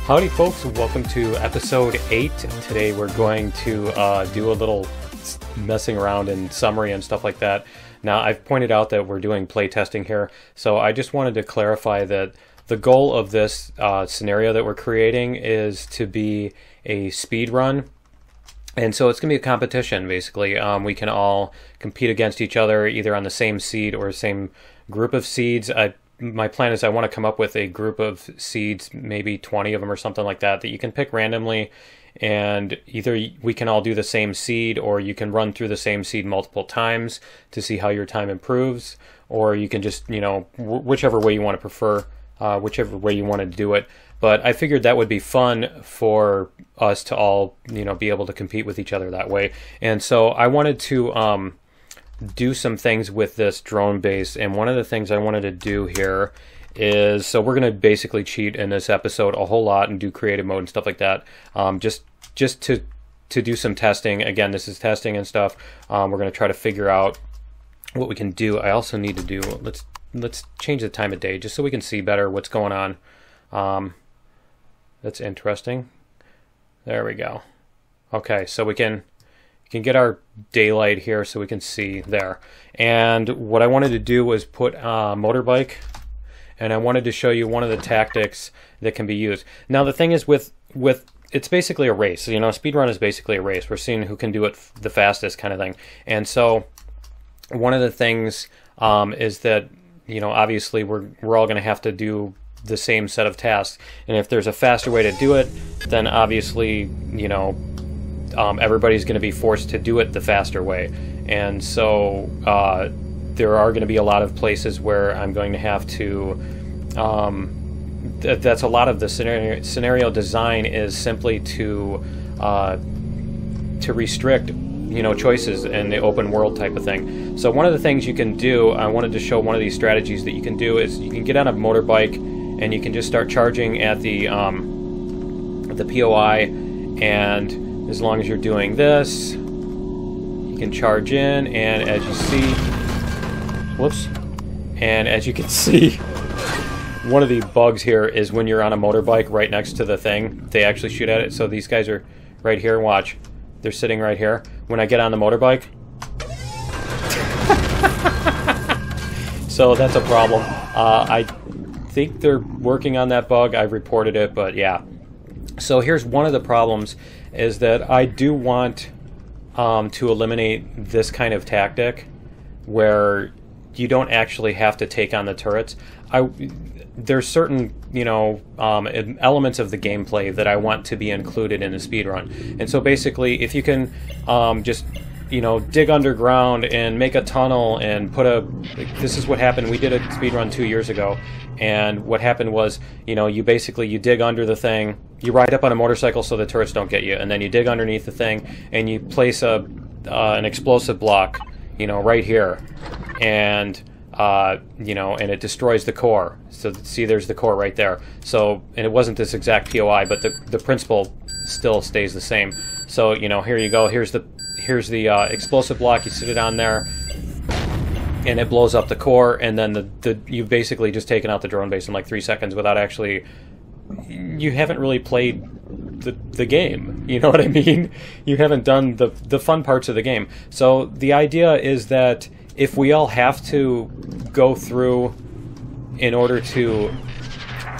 Howdy folks, welcome to episode 8. Today we're going to do a little messing around in summary and stuff like that. Now I've pointed out that we're doing play testing here, so I just wanted to clarify that the goal of this scenario that we're creating is to be a speed run. And so it's going to be a competition, basically. We can all compete against each other, either on the same seed or same group of seeds. My plan is I want to come up with a group of seeds, maybe 20 of them or something like that, that you can pick randomly, and either we can all do the same seed, or you can run through the same seed multiple times to see how your time improves, or you can just, you know, whichever way you want to prefer, whichever way you want to do it. But I figured that would be fun for us to all, you know, be able to compete with each other that way. And so I wanted to do some things with this drone base, and one of the things I wanted to do here is, so we're going to basically cheat in this episode a whole lot and do creative mode and stuff like that, just to do some testing. Again, this is testing and stuff. We're going to try to figure out what we can do. I also need to do, let's change the time of day just so we can see better what's going on. That's interesting. There we go. Okay, so we can get our daylight here so we can see there. And what I wanted to do was put a motorbike, and I wanted to show you one of the tactics that can be used. Now the thing is with it's basically a race. You know, speedrun is basically a race. We're seeing who can do it the fastest kind of thing. And so one of the things is that, you know, obviously we're all going to have to do the same set of tasks. And if there's a faster way to do it, then obviously, you know, everybody's going to be forced to do it the faster way. And so there are going to be a lot of places where I'm going to have to that's a lot of the scenario design is simply to restrict, you know, choices in the open world type of thing. So one of the things you can do, I wanted to show one of these strategies that you can do, is you can get on a motorbike and you can just start charging at the POI, and as long as you're doing this, you can charge in, and as you see, whoops, and as you can see, one of the bugs here is when you're on a motorbike right next to the thing, they actually shoot at it. So these guys are right here, watch. They're sitting right here. When I get on the motorbike, so that's a problem. I think they're working on that bug. I've reported it, but yeah. So here's one of the problems, is that I do want to eliminate this kind of tactic where you don't actually have to take on the turrets. There's certain, you know, elements of the gameplay that I want to be included in the speedrun. And so basically, if you can just, you know, dig underground and make a tunnel and put a, this is what happened. We did a speedrun 2 years ago, and what happened was, you know, you dig under the thing, you ride up on a motorcycle so the turrets don't get you, and then you dig underneath the thing and you place an explosive block, you know, right here, and you know, and it destroys the core. So see, there's the core right there. So, and it wasn't this exact POI, but the principle still stays the same. So, you know, here you go. Here's the explosive block. You sit it on there, and it blows up the core. And then you've basically just taken out the drone base in like 3 seconds without actually. You haven't really played the game. You know what I mean? You haven't done the fun parts of the game. So the idea is that if we all have to go through in order to,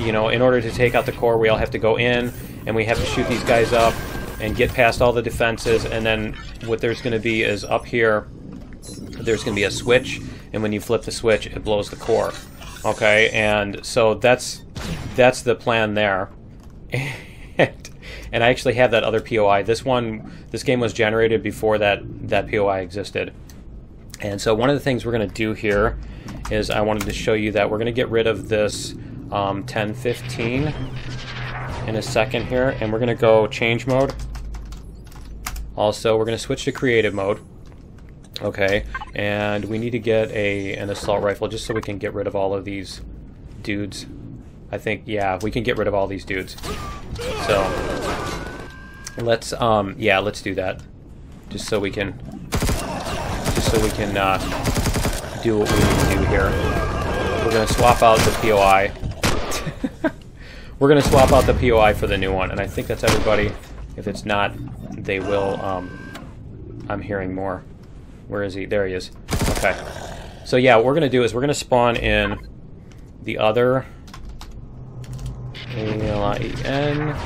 you know, in order to take out the core, we all have to go in and we have to shoot these guys up and get past all the defenses, and then what there's going to be is up here, there's going to be a switch, and when you flip the switch, it blows the core. Okay, and so that's the plan there. And I actually have that other POI. This game was generated before that POI existed. And so one of the things we're going to do here is I wanted to show you that we're going to get rid of this 1015 in a second here, and we're going to go change mode. Also, we're going to switch to creative mode. Okay, and we need to get an assault rifle just so we can get rid of all of these dudes. I think, yeah, we can get rid of all these dudes. So let's do that, just so we can do what we need to do here. We're going to swap out the POI. we're going to swap out the POI for the new one, and I think that's everybody. If it's not, they will, I'm hearing more. Where is he? There he is. Okay. So yeah, what we're going to do is we're going to spawn in the other alien.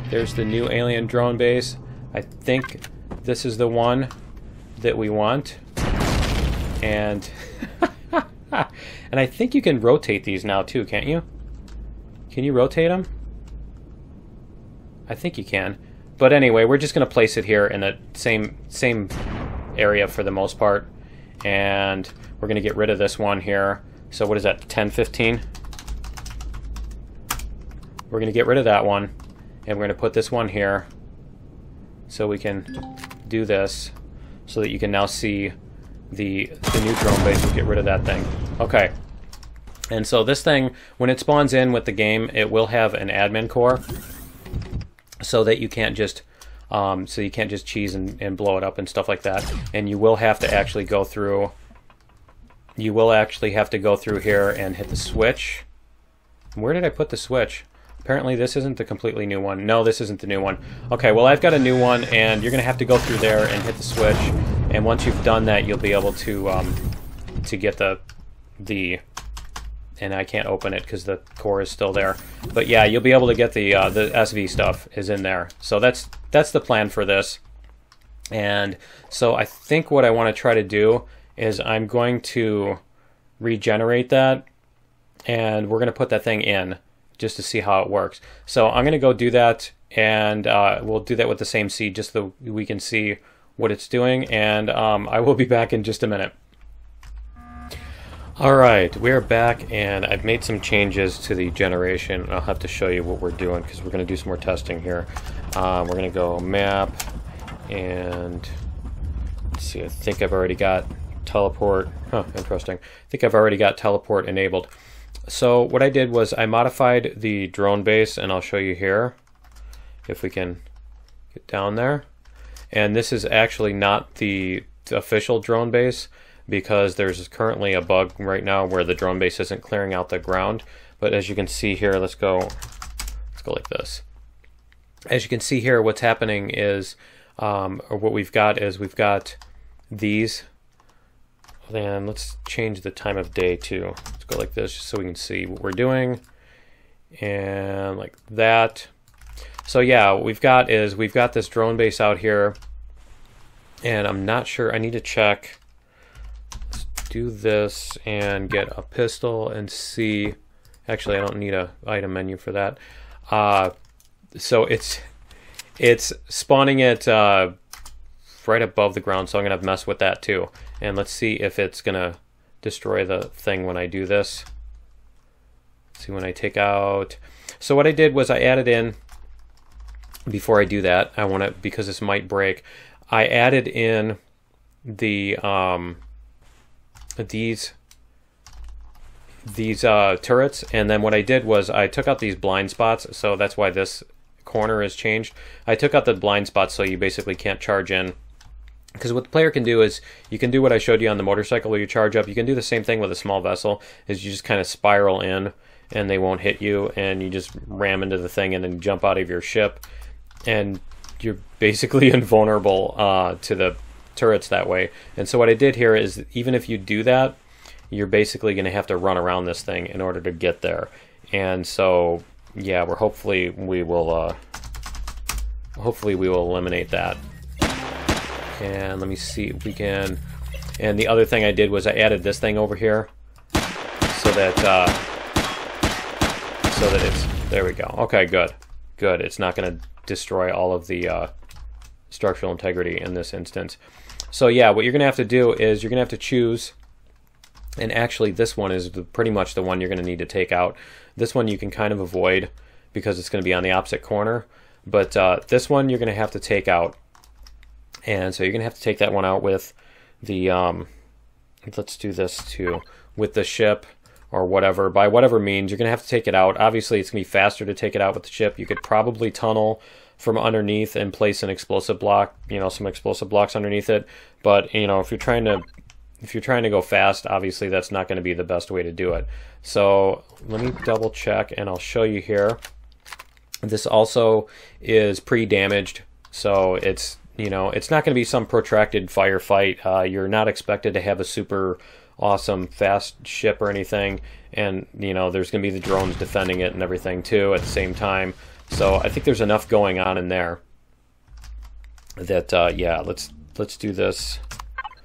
There's the new alien drone base. I think this is the one that we want. And and I think you can rotate these now too, can't you? Can you rotate them? I think you can. But anyway, we're just going to place it here in the same area for the most part. And we're going to get rid of this one here. So what is that, 1015? We're going to get rid of that one. And we're going to put this one here. So we can do this. So that you can now see the new drone base. We'll get rid of that thing. Okay. And so this thing, when it spawns in with the game, it will have an admin core. So that you can't just cheese and blow it up and stuff like that. And you will have to actually go through. You will actually have to go through here and hit the switch. Where did I put the switch? Apparently this isn't the completely new one. No, this isn't the new one. Okay, well I've got a new one, and you're gonna have to go through there and hit the switch. And once you've done that, you'll be able to get the and I can't open it because the core is still there. But yeah, you'll be able to get the SV stuff is in there. So that's the plan for this. And so I think what I want to try to do is I'm going to regenerate that, and we're going to put that thing in just to see how it works. So I'm going to go do that, and we'll do that with the same seed just so we can see what it's doing. And I will be back in just a minute. Alright, we're back, and I've made some changes to the generation. I'll have to show you what we're doing because we're going to do some more testing here. We're going to go map, and let's see, I think I've already got teleport. Huh, interesting. I think I've already got teleport enabled. So what I did was I modified the drone base, and I'll show you here if we can get down there. And this is actually not the official drone base, because there's currently a bug right now where the drone base isn't clearing out the ground. But as you can see here, let's go like this. As you can see here, what's happening is, or what we've got is we've got these. Then let's change the time of day too. Let's go like this just so we can see what we're doing. And like that. So yeah, what we've got is we've got this drone base out here. And I'm not sure, I need to check. Do this and get a pistol and see. Actually, I don't need a item menu for that. So it's spawning it right above the ground, so I'm gonna mess with that too. And let's see if it's gonna destroy the thing when I do this. Let's see when I take out. So what I did was I added in, before I do that, I want to, because this might break, I added in the these turrets, and then what I did was I took out these blind spots, so that's why this corner is changed. I took out the blind spots so you basically can't charge in, because what the player can do is you can do what I showed you on the motorcycle where you charge up. You can do the same thing with a small vessel, is you just kind of spiral in and they won't hit you, and you just ram into the thing and then jump out of your ship, and you're basically invulnerable to the turrets that way. And so what I did here is, even if you do that, you're basically going to have to run around this thing in order to get there. And so yeah, hopefully we will eliminate that. And let me see if we can. And the other thing I did was I added this thing over here so that it's, there we go. Okay, good. It's not going to destroy all of the structural integrity in this instance. So yeah, what you're going to have to do is you're going to have to choose, and actually this one is pretty much the one you're going to need to take out. This one you can kind of avoid because it's going to be on the opposite corner, but this one you're going to have to take out. And so you're going to have to take that one out with the, let's do this too, with the ship or whatever, by whatever means, you're going to have to take it out. Obviously it's going to be faster to take it out with the ship. You could probably tunnel from underneath and place an explosive block, some explosive blocks underneath it. But, if you're trying to go fast, obviously that's not going to be the best way to do it. So let me double check and I'll show you here. This also is pre-damaged, so it's, you know, it's not going to be some protracted firefight. You're not expected to have a super awesome fast ship or anything, and you know, there's going to be the drones defending it and everything too at the same time. So I think there's enough going on in there that yeah, let's do this.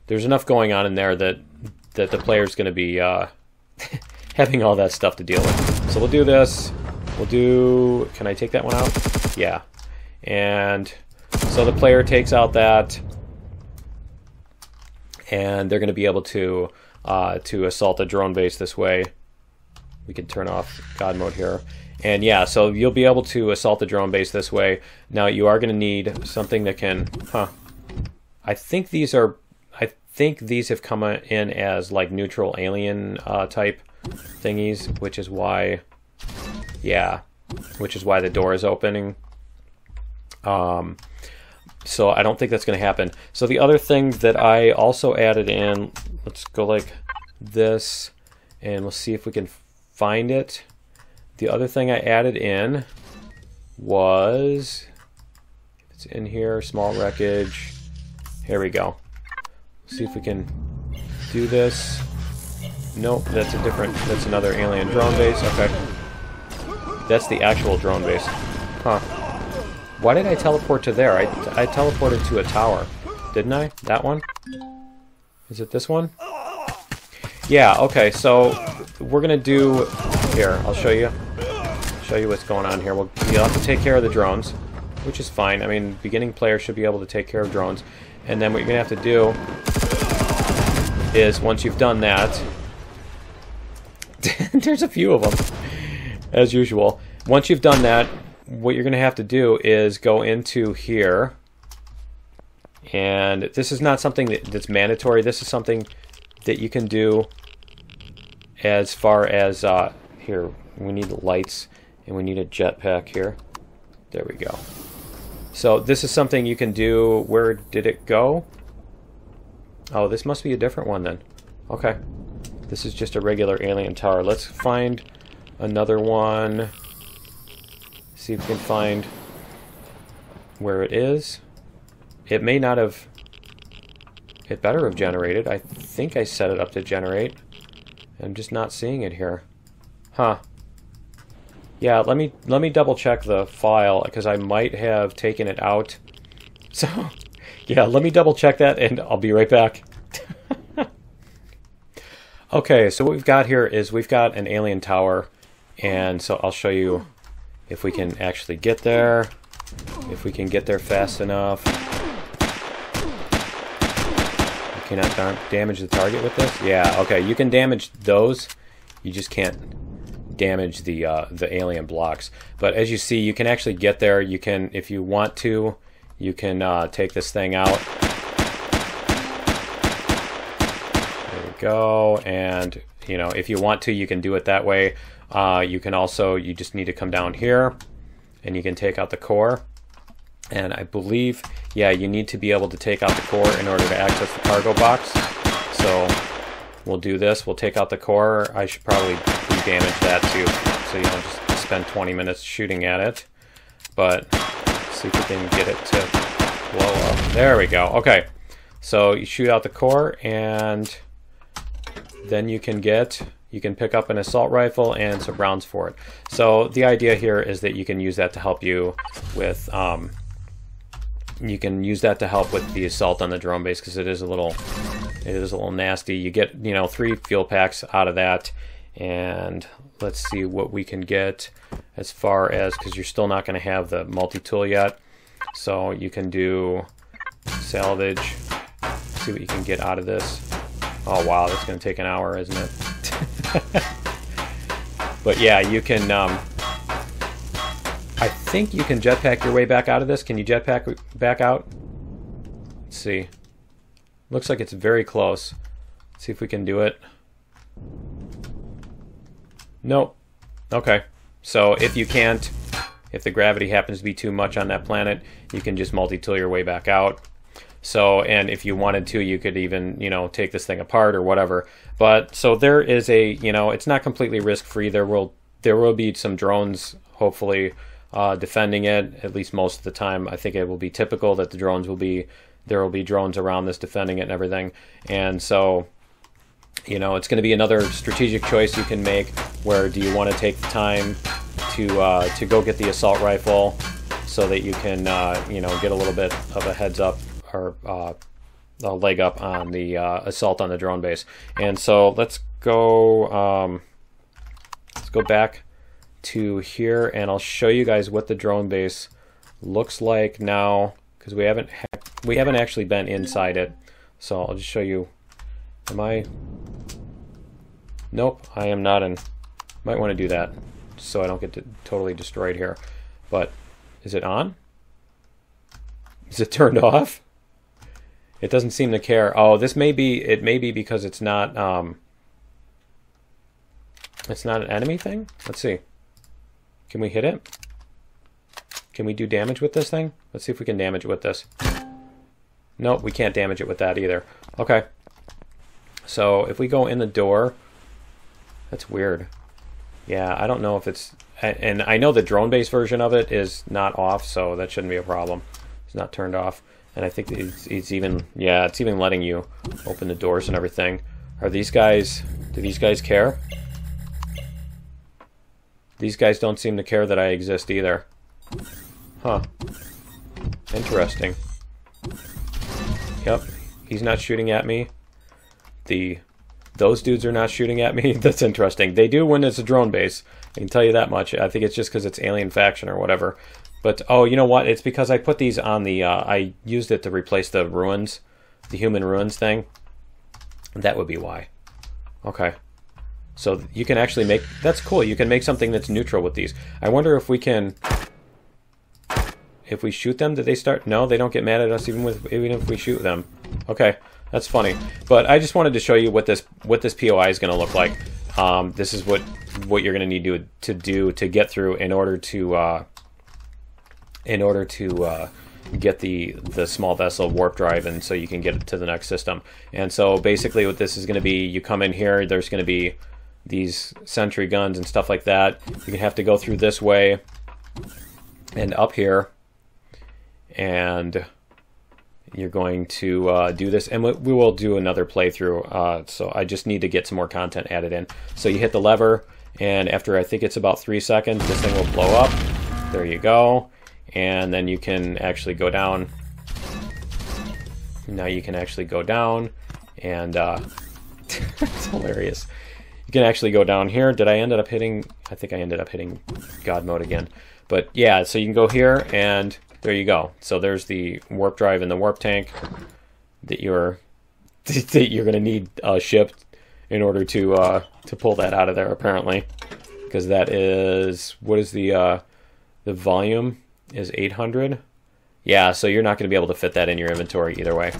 There's enough going on in there that the player's going to be having all that stuff to deal with. So we'll do this. We'll do, can I take that one out? Yeah. And so the player takes out that, and they're going to be able to assault the drone base this way. We can turn off God mode here. And yeah, so you'll be able to assault the drone base this way. Now you are going to need something that can, I think these have come in as like neutral alien type thingies, which is why, yeah, which is why the door is opening. So I don't think that's going to happen. So the other thing that I also added in, let's go like this, and we'll see if we can find it. The other thing I added in was, it's in here, small wreckage. Here we go. See if we can do this. Nope, that's a different, that's another alien drone base. Okay. That's the actual drone base. Huh. Why did I teleport to there? I teleported to a tower, didn't I? That one? Is it this one? Yeah, okay, so we're gonna do, here, I'll show you what's going on here. You'll have to take care of the drones, which is fine. I mean, beginning players should be able to take care of drones. And then what you're gonna have to do is, once you've done that, there's a few of them, as usual. Once you've done that, what you're going to have to do is go into here, and this is not something that's mandatory. This is something that you can do as far as, here, we need lights, and we need a jetpack here. There we go. So this is something you can do. Where did it go? Oh, this must be a different one then. Okay. This is just a regular alien tower. Let's find another one. See if we can find where it is. It may not have... It better have generated. I think I set it up to generate. I'm just not seeing it here. Huh. Yeah, let me double check the file, because I might have taken it out. So, yeah, let me double check that, and I'll be right back. Okay, so what we've got here is we've got an alien tower, and so I'll show you if we can actually get there, if we can get there fast enough. You cannot damage the target with this? Yeah, okay, you can damage those, you just can't damage the alien blocks. But as you see, you can actually get there. You can, if you want to, you can take this thing out. There we go, and you know, if you want to, you can do it that way. You can also, you just need to come down here and you can take out the core. And I believe, yeah, you need to be able to take out the core in order to access the cargo box. So we'll do this. We'll take out the core. I should probably damage that too, so you don't just spend 20 minutes shooting at it. But let's see if we can get it to blow up. There we go. Okay. So you shoot out the core, and then you can pick up an assault rifle and some rounds for it. So the idea here is that you can use that to help you with the assault on the drone base, because it is a little nasty. You get, you know, 3 fuel packs out of that, and let's see what we can get as far as, because you're still not going to have the multi-tool yet, so you can do salvage. See what you can get out of this. Oh wow, that's going to take an hour, isn't it? But yeah, you can, I think you can jetpack your way back out of this. Can you jetpack back out? Let's see. Looks like it's very close. Let's see if we can do it. Nope. Okay. So if you can't, if the gravity happens to be too much on that planet, you can just multi-tool your way back out. So, and if you wanted to, you could even, you know, take this thing apart or whatever. But so there is a, you know, it's not completely risk-free. There will be some drones, hopefully, defending it, at least most of the time. I think it will be typical that there will be drones around this defending it and everything. And so, you know, it's going to be another strategic choice you can make, where do you want to take the time to go get the assault rifle so that you can, you know, get a little bit of a heads up or a leg up on the assault on the drone base. And so let's go back to here, and I'll show you guys what the drone base looks like now, because we haven't actually been inside it. So I'll just show you. Am I? Nope, I am not in. Might want to do that so I don't get totally destroyed here. But is it on? Is it turned off? It doesn't seem to care. Oh, this may be. It may be because it's not. It's not an enemy thing. Let's see. Can we hit it? Can we do damage with this thing? Let's see if we can damage it with this. Nope, we can't damage it with that either. Okay. So if we go in the door, that's weird. Yeah, I don't know if it's. And I know the drone-based version of it is not off, so that shouldn't be a problem. It's not turned off. And I think it's even, yeah, it's even letting you open the doors and everything. Are these guys, do these guys care? These guys don't seem to care that I exist either. Huh. Interesting. Yep, he's not shooting at me. Those dudes are not shooting at me. That's interesting. They do when it's a drone base. I can tell you that much. I think it's just because it's alien faction or whatever. But, oh, you know what? It's because I put these on the, I used it to replace the ruins, the human ruins thing. That would be why. Okay. So you can actually make, that's cool. You can make something that's neutral with these. I wonder if we can, if we shoot them, do they start? No, they don't get mad at us even if we shoot them. Okay, that's funny. But I just wanted to show you what this POI is going to look like. This is what you're going to need to do to get through in order to get the small vessel warp drive, and so you can get it to the next system. And so basically what this is going to be, you come in here, there's going to be these sentry guns and stuff like that. You're going to have to go through this way and up here, and you're going to do this, and we will do another playthrough, so I just need to get some more content added in. So you hit the lever, and after I think it's about 3 seconds, this thing will blow up. There you go. And then you can actually go down. Now you can actually go down, and it's hilarious. You can actually go down here. Did I end up hitting? I think I ended up hitting God mode again. But yeah, so you can go here, and there you go. So there's the warp drive and the warp tank that you're going to need shipped in order to pull that out of there, apparently, because that is, what is the volume? Is 800. Yeah, so you're not going to be able to fit that in your inventory either way.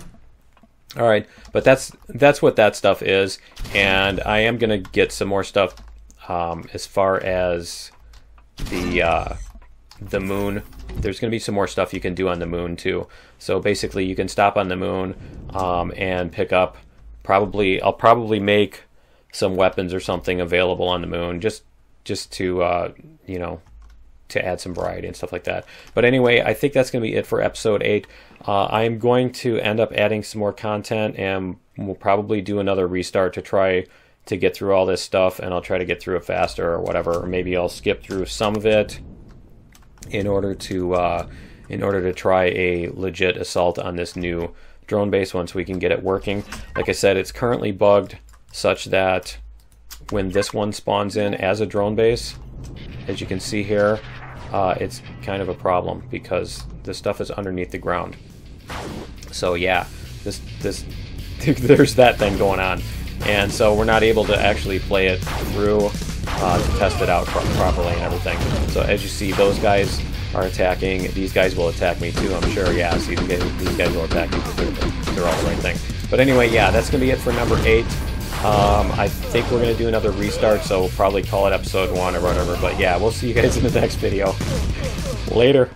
All right, but that's what that stuff is, and I am going to get some more stuff as far as the moon. There's going to be some more stuff you can do on the moon too. So basically, you can stop on the moon and pick up. I'll probably make some weapons or something available on the moon, just to you know, to add some variety and stuff like that. But anyway, I think that's going to be it for episode 8. I'm going to end up adding some more content, and we'll probably do another restart to try to get through all this stuff, and I'll try to get through it faster or whatever. Or maybe I'll skip through some of it in order to try a legit assault on this new drone base once we can get it working. Like I said, it's currently bugged such that when this one spawns in as a drone base, as you can see here, it's kind of a problem because the stuff is underneath the ground. So yeah, this there's that thing going on, and so we're not able to actually play it through to test it out properly and everything. So as you see, those guys are attacking. These guys will attack me too, I'm sure. Yeah, see, these guys will attack me too. They're all the right thing. But anyway, yeah, that's gonna be it for number 8. I think we're going to do another restart, so we'll probably call it episode 1 or whatever. But yeah, we'll see you guys in the next video. Later.